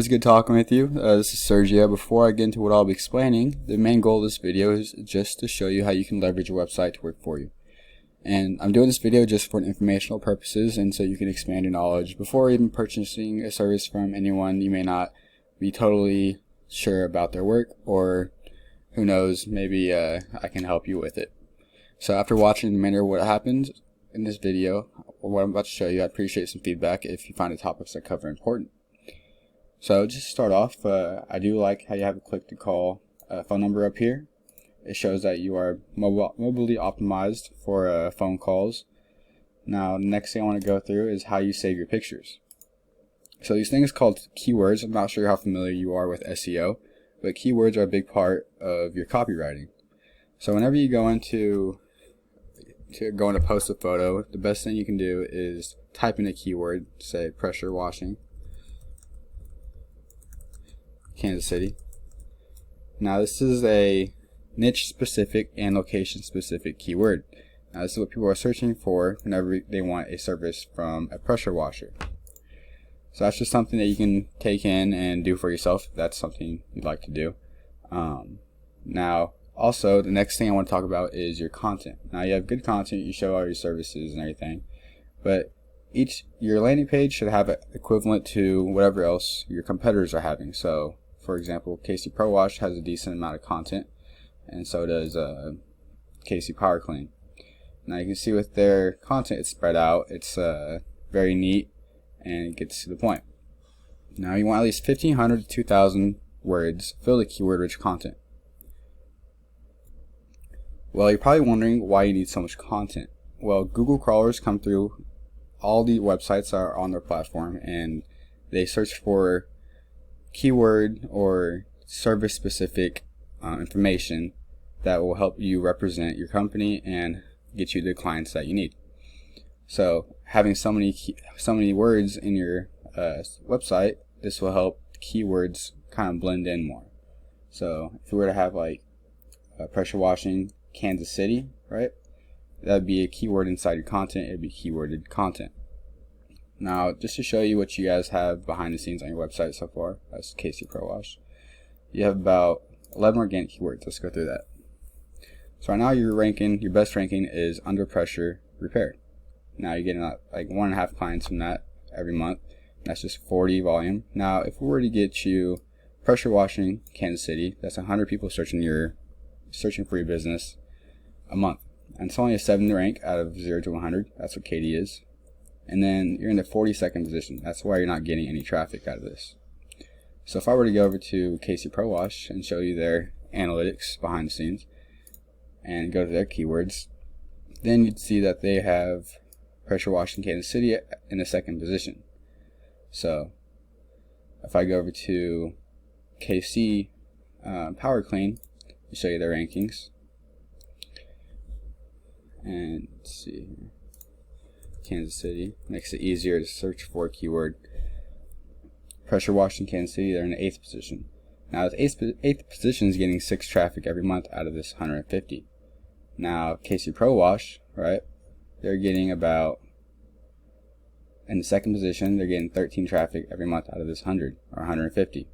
It's good talking with you. This is Sergio. Before I get into what I'll be explaining, the main goal of this video is just to show you how you can leverage your website to work for you. And I'm doing this video just for informational purposes and so you can expand your knowledge before even purchasing a service from anyone. You may not be totally sure about their work, or who knows, maybe I can help you with it. So after watching the remainder of what happens in this video, or what I'm about to show you, I'd appreciate some feedback if you find the topics I cover important. So just to start off, I do like how you have a click to call phone number up here. It shows that you are mobilely optimized for phone calls. Now, the next thing I want to go through is how you save your pictures. So these things called keywords. I'm not sure how familiar you are with SEO, but keywords are a big part of your copywriting. So whenever you go into post a photo, the best thing you can do is type in a keyword, say pressure washing, Kansas City. Now this is a niche specific and location specific keyword. Now this is what people are searching for whenever they want a service from a pressure washer. So that's just something that you can take in and do for yourself if that's something you'd like to do. Now also, the next thing I want to talk about is your content. Now you have good content, you show all your services and everything, but your landing page should have an equivalent to whatever else your competitors are having. So for example, KC Pro Wash has a decent amount of content, and so does KC Power Clean. Now you can see with their content, it's spread out, it's very neat, and it gets to the point. Now you want at least 1,500 to 2,000 words filled with keyword-rich content. Well, you're probably wondering why you need so much content. Well, Google crawlers come through all the websites that are on their platform, and they search for keyword or service-specific information that will help you represent your company and get you the clients that you need. So having so many words in your website, this will help keywords kind of blend in more. So if you were to have like pressure washing Kansas City, right? That would be a keyword inside your content. It would be keyworded content. Now, just to show you what you guys have behind the scenes on your website so far, that's KC Pro Wash. You have about 11 organic keywords. Let's go through that. So right now your best ranking is Underpressure repair. Now you're getting like 1.5 clients from that every month. That's just 40 volume. Now, if we were to get you pressure washing Kansas City, that's 100 people searching for your business a month. And it's only a 7th rank out of 0 to 100. That's what KD is. And then you're in the 42nd position. That's why you're not getting any traffic out of this. So if I were to go over to KC Pro Wash and show you their analytics behind the scenes and go to their keywords, then you'd see that they have pressure washing Kansas City in the 2nd position. So if I go over to KC Power Clean, I'll show you their rankings. And let's see here. Kansas City makes it easier to search for a keyword. Pressure washing Kansas City, they're in the 8th position. Now the 8th position is getting 6 traffic every month out of this 150. Now KC Pro Wash, right? They're getting about, in the 2nd position, they're getting 13 traffic every month out of this 100 or 150.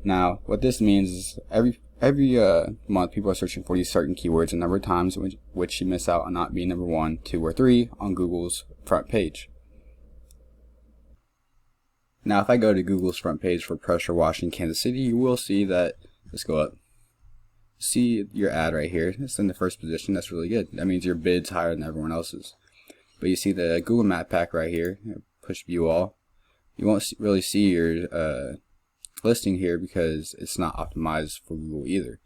Now what this means is every month people are searching for these certain keywords, a number of times which you miss out on not being number 1, 2, or 3 on Google's front page. Now if I go to Google's front page for pressure washing Kansas City, you will see that, let's go up, see your ad right here. It's in the 1st position. That's really good. That means your bid's higher than everyone else's. But you see the Google map pack right here, push view all. You won't really see your listing here because it's not optimized for Google either,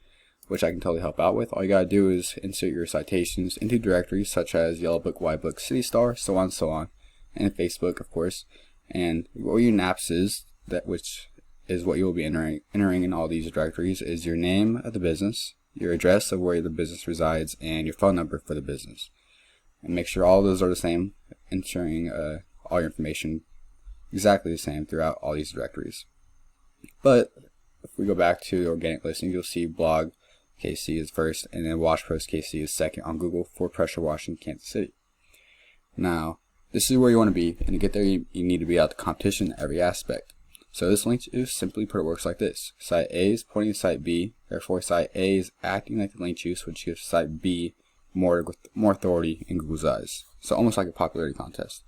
which I can totally help out with. All you gotta do is insert your citations into directories such as Yellow Book, White Book, City Star, so on, and Facebook, of course. And what your NAPS is, which is what you will be entering in all these directories, is your name of the business, your address of where the business resides, and your phone number for the business. And make sure all those are the same, ensuring all your information exactly the same throughout all these directories. But if we go back to the organic listing, you'll see blog KC is first, and then Wash Post KC is second on Google for pressure washing Kansas City. Now, this is where you want to be, and to get there, you need to be out the competition in every aspect. So this link juice, simply put, it works like this. Site A is pointing to site B, therefore site A is acting like the link juice, which gives site B more authority in Google's eyes. So almost like a popularity contest.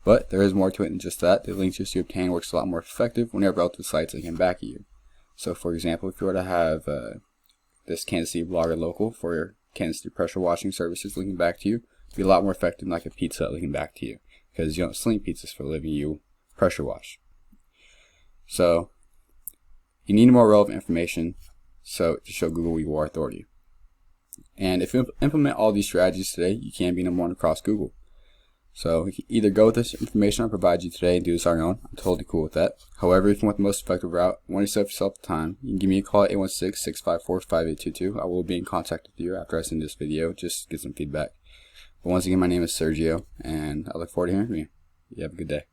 But there is more to it than just that. The link juice you obtain works a lot more effective whenever relative sites linking back at you. So for example, if you were to have this Kansas City blogger local for your Kansas City pressure washing services linking back to you, it'd be a lot more effective than like a pizza Hut linking back to you, because you don't sling pizzas for a living, you pressure wash. So you need more relevant information to show Google your authority. And if you implement all these strategies today, you can be number one across Google. So you can either go with this information I provide you today and do this on your own. I'm totally cool with that. However, if you want the most effective route, when you save yourself the time, you can give me a call at 816-654-5822. I will be in contact with you after I send this video, just to get some feedback. But once again, my name is Sergio, and I look forward to hearing from you. You have a good day.